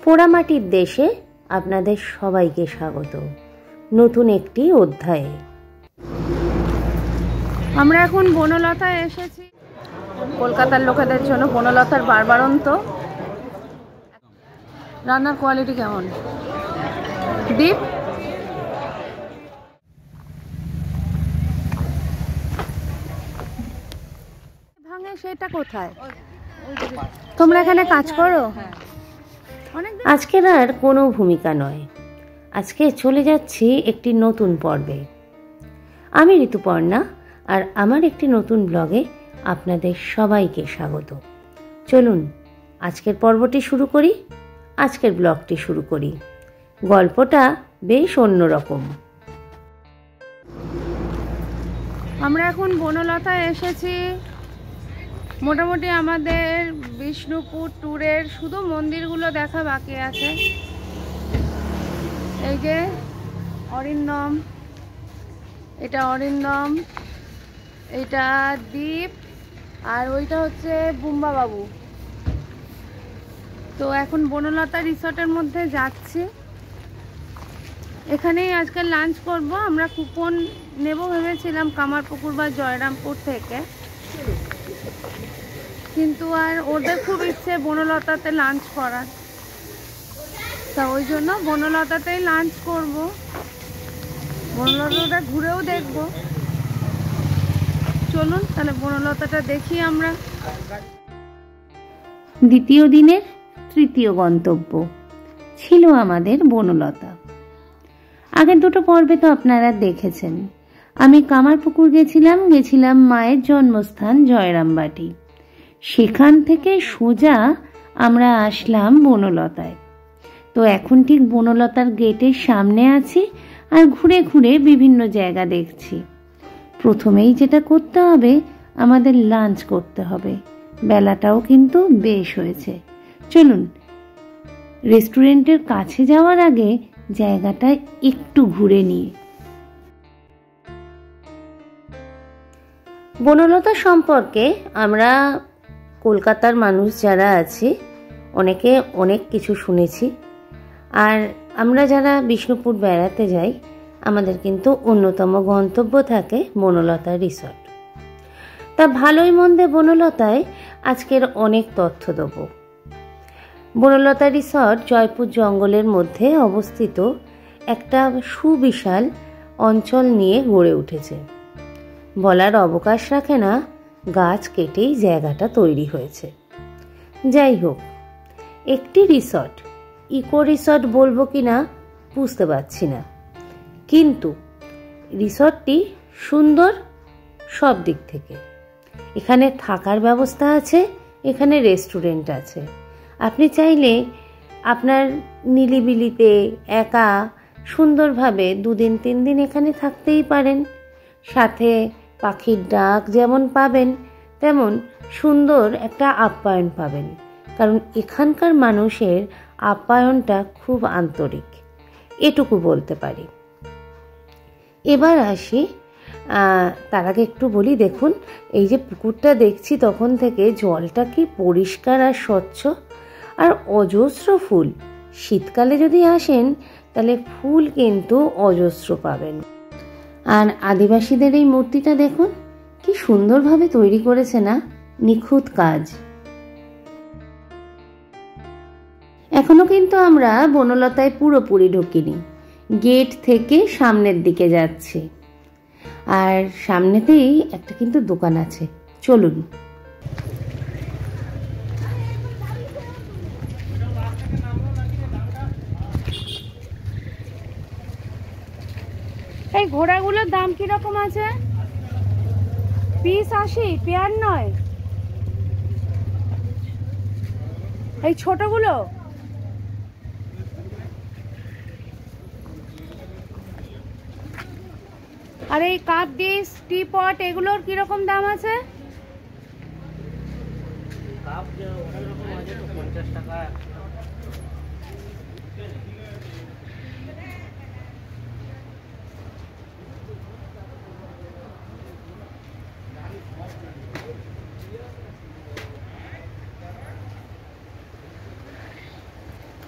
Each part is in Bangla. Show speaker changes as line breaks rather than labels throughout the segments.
পোড়ামাটির দেশে আপনাদের সবাইকে স্বাগত নতুন একটি অধ্যায়ে।
আমরা এখন বনলতায় এসেছি। কলকাতার লোকেদের জন্য বনলতার বারবারন্ত। রান্নার কোয়ালিটি কেমন দীপ? ভাঙে সেটা কোথায়? তোমরা এখানে কাজ করো?
আজকের আর কোনো ভূমিকা নয়, আজকে চলে যাচ্ছি একটি নতুন পর্বে। আমি ঋতুপর্ণা, আর আমার একটি নতুন ব্লগে আপনাদের সবাইকে স্বাগত। চলুন আজকের পর্বটি শুরু করি, আজকের ব্লগটি শুরু করি। গল্পটা বেশ অন্যরকম।
আমরা এখন বনলতায় এসেছি। মোটামুটি আমাদের বিষ্ণুপুর ট্যুরের শুধু মন্দিরগুলো দেখা বাকি আছে। এই যে অরিন্দম, এটা অরিন্দম, এটা দীপ, আর ওইটা হচ্ছে বুম্বা বাবু। তো এখন বনলতা রিসর্টের মধ্যে যাচ্ছি। এখানেই আজকে লাঞ্চ করব। আমরা কুপন নেব ভেবেছিলাম কামারপুকুর বা জয়রামপুর থেকে, কিন্তু আর ওদের খুব ইচ্ছে বনলতাতে লাঞ্চ করার, তা ওই জন্য বনলতাতেই লাঞ্চ করব। বনলতাটা ঘুরেও দেখব। চলুন তাহলে বনলতাটা দেখি আমরা।
দ্বিতীয় দিনের তৃতীয় গন্তব্য ছিল আমাদের বনলতা। আগের দুটো পর্বে তো আপনারা দেখেছেন। আমি কামারপুকুর গেছিলাম মায়ের জন্মস্থান জয়রামবাটি। সেখান থেকে সোজা আমরা আসলাম বনলতায়। তো এখন ঠিক বনলতার গেটের সামনে আছি আর ঘুরে ঘুরে বিভিন্ন জায়গা দেখছি। প্রথমেই যেটা করতে হবে, আমাদের লাঞ্চ করতে হবে। বেলাটাও কিন্তু বেশ হয়েছে। চলুন রেস্টুরেন্টের কাছে যাওয়ার আগে জায়গাটা একটু ঘুরে নিই। বনলতা সম্পর্কে আমরা কলকাতার মানুষ যারা আছি অনেকে অনেক কিছু শুনেছি, আর আমরা যারা বিষ্ণুপুর বেড়াতে যাই আমাদের কিন্তু অন্যতম গন্তব্য থাকে বনলতা রিসর্ট। তা ভালোই মন্দে বনলতায় আজকের অনেক তথ্য দেব। বনলতা রিসর্ট জয়পুর জঙ্গলের মধ্যে অবস্থিত একটা সুবিশাল অঞ্চল নিয়ে গড়ে উঠেছে। বলার অবকাশ রাখে না, গাছ কেটেই জায়গাটা তৈরি হয়েছে। যাই হোক, একটি রিসর্ট, ইকো রিসর্ট বলবো কিনা বুঝতে পারছি না, কিন্তু রিসর্টটি সুন্দর সব দিক থেকে। এখানে থাকার ব্যবস্থা আছে, এখানে রেস্টুরেন্ট আছে। আপনি চাইলে আপনার নিলিবিলিতে একা সুন্দরভাবে 2 দিন 3 দিন এখানে থাকতেই পারেন। সাথে পাখির ডাক যেমন পাবেন, তেমন সুন্দর একটা আপ্যায়ন পাবেন, কারণ এখানকার মানুষের আপ্যায়নটা খুব আন্তরিক, এটুকু বলতে পারি। এবার আসি, তার আগে একটু বলি, দেখুন এই যে পুকুরটা দেখছি তখন থেকে জলটা কি পরিষ্কার আর স্বচ্ছ, আর অজস্র ফুল। শীতকালে যদি আসেন তাহলে ফুল কিন্তু অজস্র পাবেন। আর আদিবাসীদের এই মূর্তিটা দেখুন কি সুন্দরভাবে তৈরি করেছে না, নিখুঁত কাজ। এখনো কিন্তু আমরা বনলতায় পুরোপুরি ঢুকিনি, গেট থেকে সামনের দিকে যাচ্ছি। আর সামনেতেই একটা কিন্তু দোকান আছে, চলুন।
এই ঘোড়াগুলোর দাম কিরকম আছে? পিস 80, পেয়ার নয়। এই ছোটগুলো আর এই কাপ ডিশ, টি পট, এগুলোর কিরকম দাম আছে? কাপ অনেক রকম আছে, তো 50 টাকা।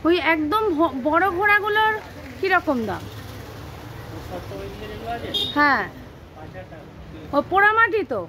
ওই একদম বড় ঘোড়াগুলোর কিরকম দাম? হ্যাঁ, ও পোড়ামাটি তো।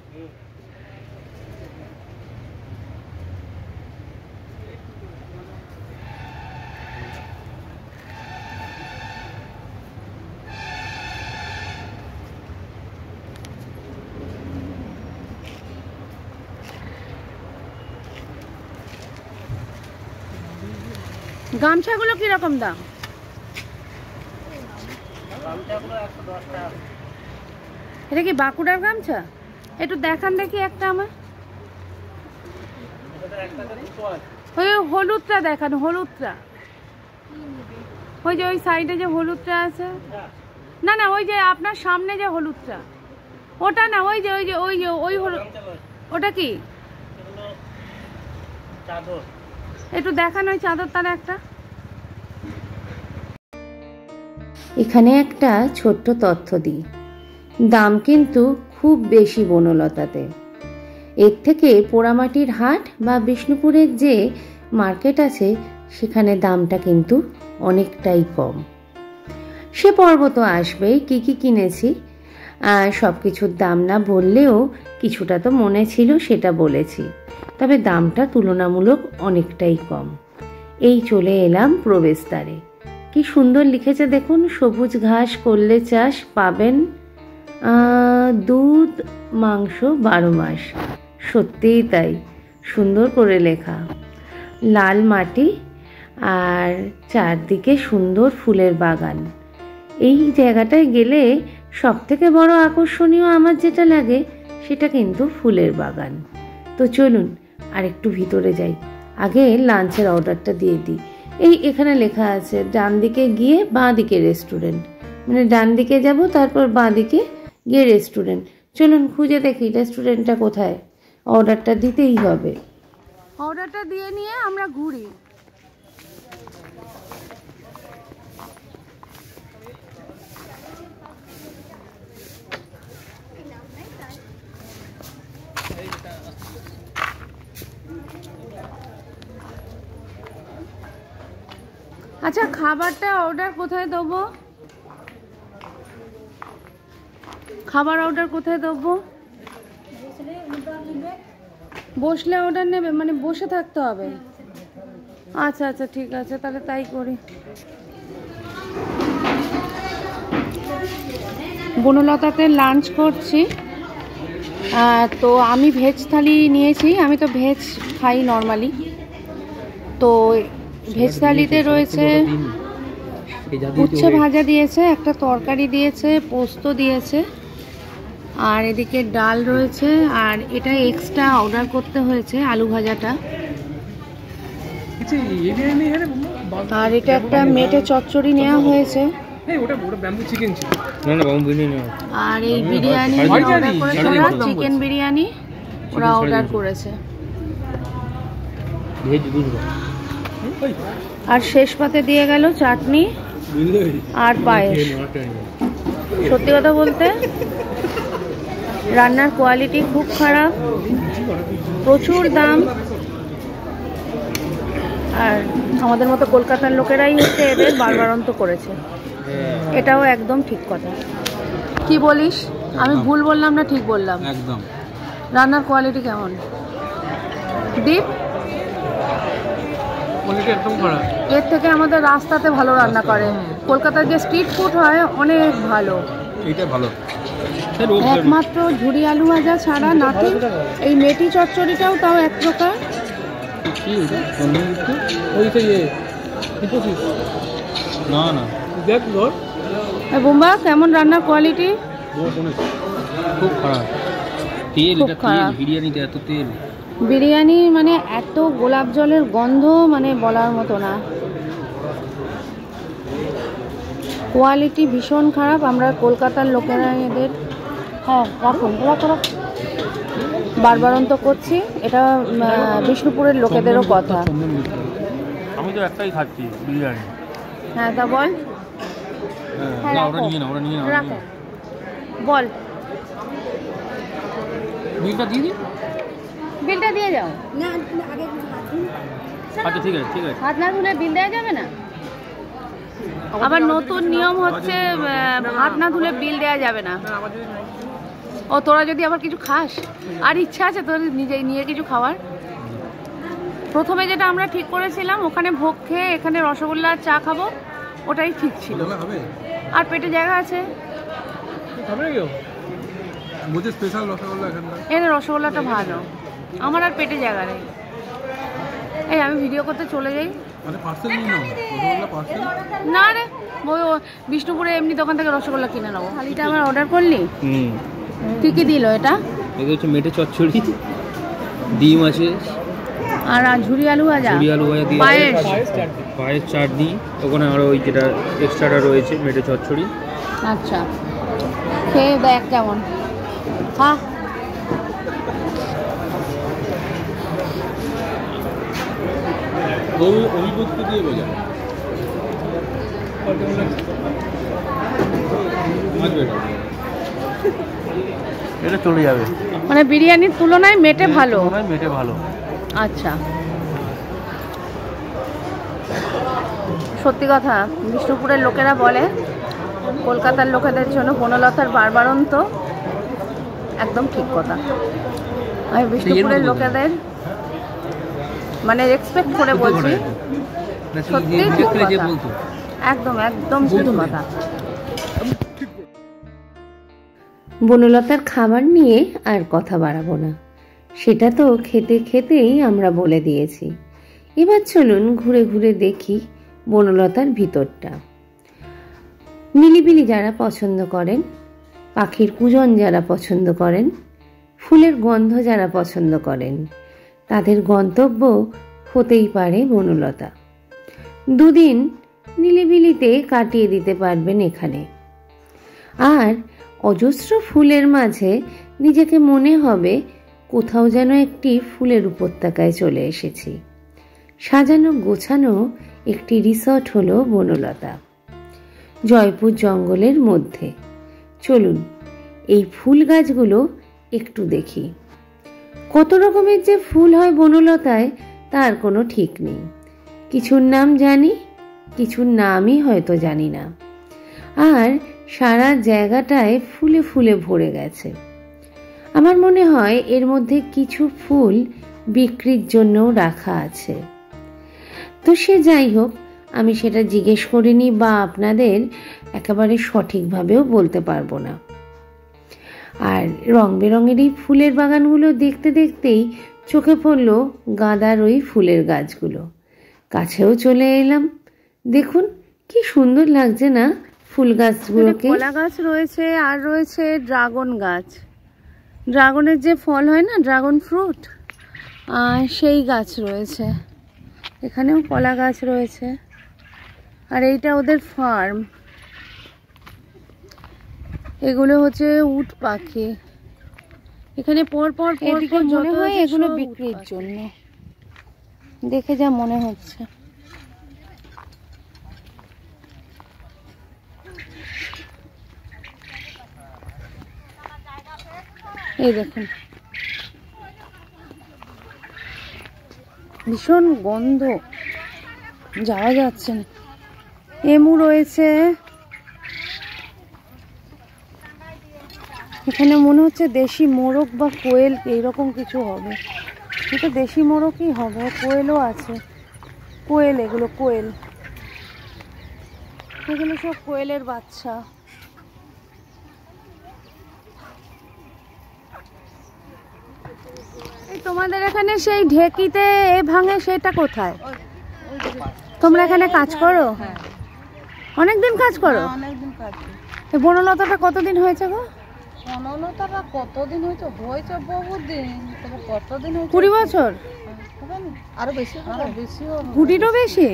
গামছাগুলো কিরকম দাম? এটা কি বাঁকুড়ার গামছা? একটু দেখান দেখি একটা আমার। ওই হলুদটা দেখান, হলুদটা। ওই যে ওই সাইডে যে হলুদটা আছে। না না, ওই যে আপনার সামনে যে হলুদটা, ওটা না, ওই যে ওই যে ওই যে ওই হলুদ, ওটা কি? একটু দেখান ওই চাদরটার একটা।
এখানে একটা ছোট্ট তথ্য দিই, দাম কিন্তু খুব বেশি বনলতাতে। এর থেকে পোড়ামাটির হাট বা বিষ্ণুপুরের যে মার্কেট আছে সেখানে দামটা কিন্তু অনেকটাই কম। সে পর্ব তো আসবেই, কী কী কিনেছি সব কিছুর দাম না বললেও কিছুটা তো মনে ছিল, সেটা বলেছি। তবে দামটা তুলনামূলক অনেকটাই কম। এই চলে এলাম প্রবেশদ্বারে। কি সুন্দর লিখেছে দেখুন, সবুজ ঘাস করলে চাষ পাবেন দুধ মাংস 12 মাস। সত্যিই তাই, সুন্দর করে লেখা। লাল মাটি আর চারদিকে সুন্দর ফুলের বাগান। এই জায়গাটায় গেলে সব থেকে বড় আকর্ষণীয় আমার যেটা লাগে সেটা কিন্তু ফুলের বাগান। তো চলুন আর একটু ভিতরে যাই। আগে লাঞ্চের অর্ডারটা দিয়ে দিই। এই এখানে লেখা আছে ডান দিকে গিয়ে বাঁ দিকে রেস্টুরেন্ট, মানে ডান দিকে যাব তারপর বাঁ দিকে গিয়ে রেস্টুরেন্ট। চলুন খুঁজে দেখি রেস্টুরেন্টটা কোথায়, অর্ডারটা দিতেই হবে।
অর্ডারটা দিয়ে নিয়ে আমরা ঘুরি। আচ্ছা, খাবারটা অর্ডার কোথায় দেবো? খাবার অর্ডার কোথায় দেবো? বসলে অর্ডার নেবে, মানে বসে থাকতে হবে? আচ্ছা আচ্ছা, ঠিক আছে, তাহলে তাই করি। বনলতাতে লাঞ্চ করছি। তো আমি ভেজ থালি নিয়েছি, আমি তো ভেজ খাই নর্মালি। তো ভেজ থালিতে রয়েছে উচ্ছে ভাজা দিয়েছে, একটা তরকারি দিয়েছে, পোস্ত দিয়েছে, আর এদিকে ডাল রয়েছে। আর এটা এক্সট্রা অর্ডার করতে হয়েছে আলু ভাজাটা। আর এটা একটা মেটে চচ্চড়ি নেওয়া হয়েছে। আর এই বিরিয়ানি অর্ডার করেছে ওরা, চিকেন বিরিয়ানি ওরা অর্ডার করেছে। আর শেষ পাতে দিয়ে গেল চাটনি আর পায়েস। সত্যি কথা বলতে রান্নার কোয়ালিটি খুব খারাপ, প্রচুর দাম। আর আমাদের মতো কলকাতার লোকেরাই হচ্ছে এদের বারবারন্ত করেছে, এটাও একদম ঠিক কথা। কি বলিস, আমি ভুল বললাম না ঠিক বললাম? একদম। রান্নার কোয়ালিটি কেমন দীপ? এর থেকে আমাদের রাস্তাতে ভালো রান্না করে। কলকাতার যে স্ট্রিট ফুড হয় অনেক ভালো, একমাত্র ঝুড়ি আলু ভাজা ছাড়া নাথিং। এই মেটি চচ্চড়িটাও তাও এক প্রকার। বোম্বা কেমন রান্নার কোয়ালিটি?
খুব খারাপ। বিরিয়ানিতে এত তেল,
বিরিয়ানি মানে এত গোলাপ জলের গন্ধ, মানে বলার মতো না। কোয়ালিটি ভীষণ খারাপ। আমরা কলকাতার লোকেরা এদের, হ্যাঁ রাখুন, বারবারন্ত করছি, এটা বিষ্ণুপুরের লোকেদেরও কথা।
আমি তো একটাই খাচ্ছি বিরিয়ানি।
হ্যাঁ তা বল, রাখো বল।
বিলটা দিয়ে দিই,
বিলটা দিয়ে যাও।
আচ্ছা ঠিক আছে ঠিক আছে।
হাত না ধুলে বিল দেওয়া যাবে না? আবার নতুন নিয়ম হচ্ছে হাত না ধুলে বিল দেওয়া যাবে না। ও তোরা যদি আবার কিছু খাস আর ইচ্ছা আছে তোর নিজেই নিয়ে কিছু খাওয়ার? প্রথমে যেটা আমরা ঠিক করেছিলাম ওখানে ভোগ খেয়ে এখানে রসগোল্লা আর চা খাবো, ওটাই ঠিক ছিল। আর পেটে জায়গা আছে। এখানে রসগোল্লাটা ভালো, আমার আর পেটে জায়গা নেই। এই আমি ভিডিও করতে চলে যাই। না রে, ওই বিষ্ণুপুরে এমনি দোকান থেকে রসগোল্লা কিনে নেবো। থালিটা আমার অর্ডার করলি? কি কি দিল এটা?
এটা হচ্ছে মেটে চচ্চড়ি, ডিম আছে,
আর ঝুরি আলু ভাজা,
দিয়ে পায়েস চাটনি, ওখানে আরো ওই যেটা এক্সট্রাটা রয়েছে মেটে চচ্চড়ি।
আচ্ছা খেয়ে দেখ কেমন। হ্যাঁ
এটা চলে যাবে,
মানে বিরিয়ানির তুলনায় মেটে ভালো।
মেটে ভালো।
আচ্ছা সত্যি কথা, বিষ্ণুপুরের লোকেরা বলে কলকাতার লোকেদের জন্য বনলতার বারবারন্ত, একদম ঠিক কথা। আমি বিষ্ণুপুরের লোকেদের মানে রেসপেক্ট করে বলছি, সত্যি ঠিক কথা, একদম একদম ঠিক কথা।
বনলতার খাবার নিয়ে আর কথা বাড়াবো না, সেটা তো খেতে খেতেই আমরা বলে দিয়েছি। এবার চলুন ঘুরে ঘুরে দেখি বনলতার ভিতরটা। নিলিবিলি যারা পছন্দ করেন, পাখির কুজন যারা পছন্দ করেন, ফুলের গন্ধ যারা পছন্দ করেন, তাদের গন্তব্য হতেই পারে বনলতা। দুদিন নিলিবিলিতে কাটিয়ে দিতে পারবেন এখানে। আর অজস্র ফুলের মাঝে নিজেকে মনে হবে কোথাও যেন একটি ফুলের উপত্যকায় চলে এসেছি। সাজানো গোছানো একটি রিসর্ট হলো বনলতা, জয়পুর জঙ্গলের মধ্যে। চলুন এই ফুল গাছগুলো একটু দেখি। কত রকমের যে ফুল হয় বনলতায় তার কোনো ঠিক নেই। কিছুর নাম জানি, কিছুর নামই হয়তো জানি না। আর সারা জায়গাটায় ফুলে ফুলে ভরে গেছে। আমার মনে হয় এর মধ্যে কিছু ফুল বিক্রির জন্যও রাখা আছে। তো সে যাই হোক, আমি সেটা জিজ্ঞেস করিনি বা আপনাদের একেবারে সঠিকভাবেও বলতে পারবো না। আর রং বেরঙের এই ফুলের বাগানগুলো দেখতে দেখতেই চোখে পড়ল গাঁদার ওই ফুলের গাছগুলো। কাছেও চলে এলাম। দেখুন কি সুন্দর লাগছে না ফুল গাছগুলোকে।
কলা গাছ রয়েছে আর রয়েছে ড্রাগন গাছ। ড্রাগনের যে ফল হয় না, ড্রাগন ফ্রুট, সেই গাছ রয়েছে। এখানেও কলা গাছ রয়েছে। আর এইটা ওদের ফার্ম। এগুলো হচ্ছে উট পাখি। এখানে পর পর মনে হয় এগুলো বিক্রির জন্য, দেখে যা মনে হচ্ছে। এই দেখুন ভীষণ গন্ধ, যাওয়া যাচ্ছে না। এমু রয়েছে এখানে, মনে হচ্ছে দেশি মোরগ বা কোয়েল এইরকম কিছু হবে। এটা দেশি মোরগই হবে, কোয়েলও আছে। কোয়েল, এগুলো কোয়েল, এগুলো সব কোয়েলের বাচ্চা। তোমাদের এখানে সেই ঢেকিতে এ ভাঙে, সেটা কোথায়? তোমরা এখানে কাজ করো? অনেকদিন কাজ করো?
অনেকদিন কাজ করি।
এই বনলতাটা কতদিন হয়েছে গো?
বনলতাটা কতদিন হয়েছে? হয়েছে বহুদিন। তবে কতদিন হয়েছে?
20 বছর?
আরো বেশি, আরো বেশি,
20টিরও বেশি।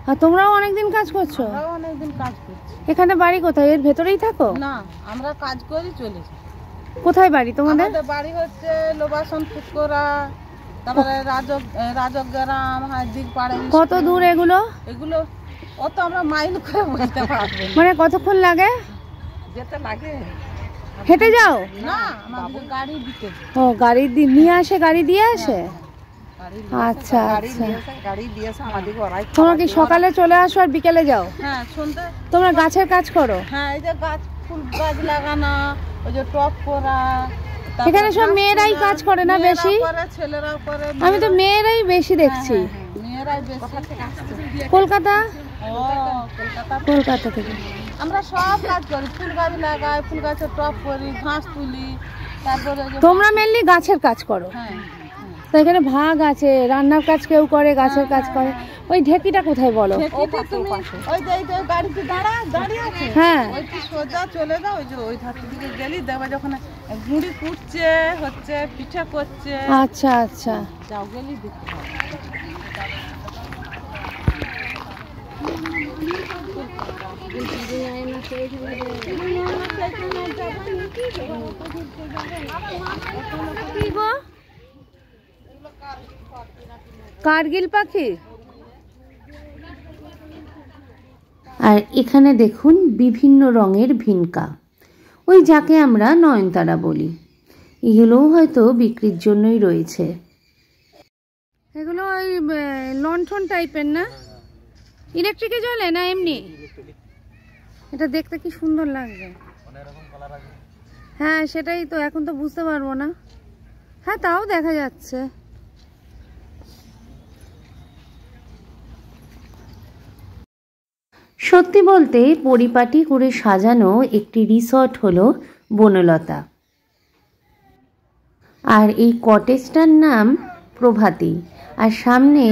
আর তোমরাও অনেকদিন কাজ করছো?
আমরাও অনেকদিন কাজ করছি।
এখানে বাড়ি কোথায়? এর ভেতরেই থাকো?
না, আমরা কাজ করি চলে যাই।
কোথায় বাড়ি তোমাদের?
আমাদের বাড়ি হচ্ছে লোবাসন পুকুরা, তারপরে রাজগ্রাম, হাজির পাড়ে।
কত দূর এগুলো?
এগুলো অত আমরা মাইল করে বলতে পারবো না।
মানে কতক্ষণ লাগে
যেতে? লাগে
হেঁটে যাও?
না, আমাদের গাড়ি দিতে।
ও গাড়ি নিয়ে আসে, গাড়ি দিয়ে আসে? আচ্ছা
গাড়ি
আচ্ছা,
দিয়ে এসে আমাদেরকে ওরাই
তোমরা কি সকালে চলে আসো আর বিকেলে যাও?
হ্যাঁ সন্ধ্যে।
তোমরা গাছের কাজ করো?
হ্যাঁ এই যে গাছ, ফুল গাছ লাগানো, ওই যে টব করা। তারপরে
এখানে সব মেয়েরাই কাজ করে না বেশি?
মেয়েরাও করে, ছেলেরাও করে।
আমি তো মেয়েরাই বেশি দেখছি।
মেয়েরাই বেশি।
কলকাতা?
ও কলকাতা।
কলকাতা থেকে।
আমরা সব কাজ করি, ফুল গাছ লাগাই, ফুল গাছের টব করি, ঘাস তুলি। তারপরে ওই যে
তোমরা মেনলি গাছের কাজ করো?
হ্যাঁ
তো এখানে ভাগ আছে, রান্নার কাজ কেউ করে, গাছের কাজ করে। ওই ঢেকিটা কোথায় বলো?
ঢেকিতে তুমি ওই যে এই যে গাড়িতে দাঁড়িয়ে আছে,
হ্যাঁ,
ওই কি সোজা চলে যাও, ওই যে ওই ধার দিকে গেলি দেখবে যখন গুঁড়ি কুটছে হচ্ছে, পিঠা করছে।
আচ্ছা আচ্ছা।
যাও গেলি দেখতে পাবে।
কি গো? কার্গিল পাখি?
আর এখানে দেখুন বিভিন্ন রঙের ভিনকা, ওই যাকে আমরা নয়নতারা বলি। এগুলোও হয়তো বিক্রির জন্যই রয়েছে।
এগুলো ওই লণ্ঠন টাইপের না? ইলেকট্রিকে জ্বলে না এমনি? এটা দেখতে কি সুন্দর লাগবে। হ্যাঁ সেটাই তো, এখন তো বুঝতে পারবো না। হ্যাঁ তাও দেখা যাচ্ছে।
সত্যি বলতে পরিপাটি করে সাজানো একটি রিসর্ট হলো বনলতা। আর এই কটেজটার নাম প্রভাতী। আর সামনে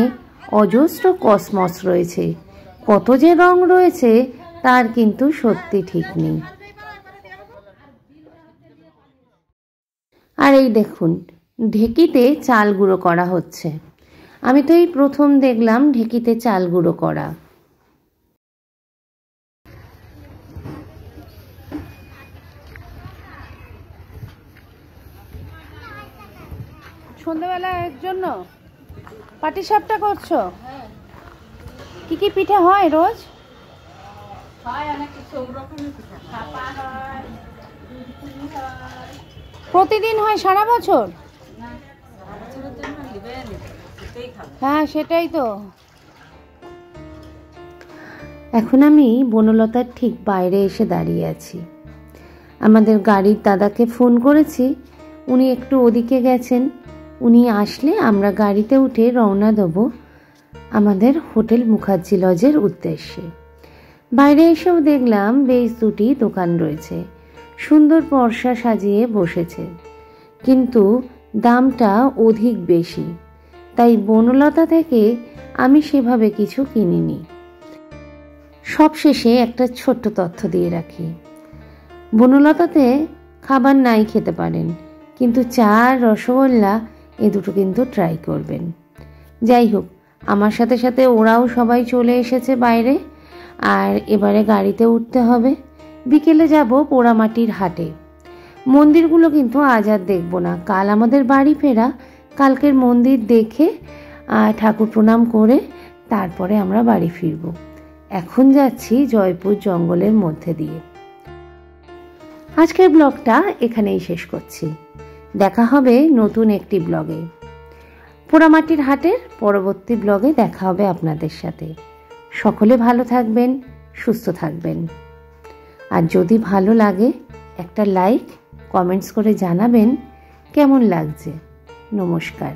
অজস্র কসমস রয়েছে, কত যে রং রয়েছে তার কিন্তু সত্যি ঠিক নেই। আর এই দেখুন ঢেকিতে চাল গুঁড়ো করা হচ্ছে। আমি তো এই প্রথম দেখলাম ঢেকিতে চাল গুঁড়ো করা।
সন্ধ্যাবেলার জন্য পাটিসাপটা করছো? কি কি পিঠে হয় রোজ? প্রতিদিন হয় সারা বছর? হ্যাঁ সেটাই তো।
এখন আমি বনলতার ঠিক বাইরে এসে দাঁড়িয়ে আছি। আমাদের গাড়ির দাদাকে ফোন করেছি, উনি একটু ওদিকে গেছেন। উনি আসলে আমরা গাড়িতে উঠে রওনা দেব আমাদের হোটেল মুখার্জি লজের উদ্দেশ্যে। বাইরে এসেও দেখলাম বেশ দুটি দোকান রয়েছে, সুন্দর পরশা সাজিয়ে বসেছে, কিন্তু দামটা অধিক বেশি। তাই বনলতা থেকে আমি সেভাবে কিছু কিনিনি। সবশেষে একটা ছোট্ট তথ্য দিয়ে রাখি, বনলতাতে খাবার নাই খেতে পারেন, কিন্তু চা আর রসগোল্লা এ দুটো কিন্তু ট্রাই করবেন। যাই হোক, আমার সাথে সাথে ওরাও সবাই চলে এসেছে বাইরে। আর এবারে গাড়িতে উঠতে হবে। বিকেলে যাব পোড়ামাটির হাটে। মন্দিরগুলো কিন্তু আজ আর দেখবো না, কাল আমাদের বাড়ি ফেরা। কালকের মন্দির দেখে ঠাকুর প্রণাম করে তারপরে আমরা বাড়ি ফিরব। এখন যাচ্ছি জয়পুর জঙ্গলের মধ্যে দিয়ে। আজকের ব্লগটা এখানেই শেষ করছি। দেখা হবে নতুন একটি ব্লগে। পোড়ামাটির হাটের পরবর্তী ব্লগে দেখা হবে আপনাদের সাথে। সকলে ভালো থাকবেন, সুস্থ থাকবেন। আর যদি ভালো লাগে একটা লাইক, কমেন্টস করে জানাবেন কেমন লাগছে। নমস্কার।